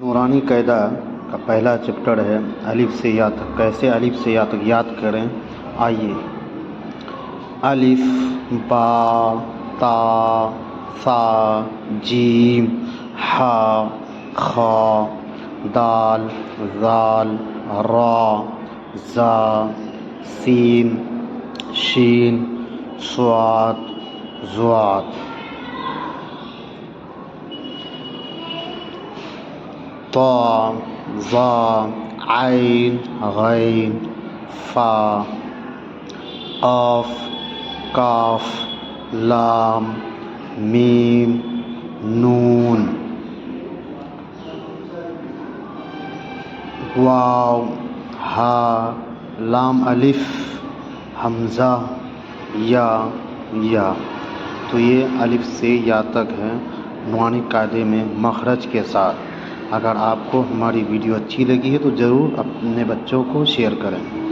نورانی قاعدہ کا پہلا چیپٹر ہے الف سے یا تک. کیسے الف سے یا تک یاد کریں؟ آئیے. الف با تا ثا جیم ح خ دال ذال را زا سین شین صاد ضاد. طا ظا عین غین فا قاف کاف لام میم نون واو ہا لام الف حمزہ یا. تو یہ الف سے یا تک ہے نورانی قاعدے میں مخرج کے ساتھ. اگر آپ کو ہماری ویڈیو اچھی لگی ہے تو ضرور اپنے بچوں کو شیئر کریں.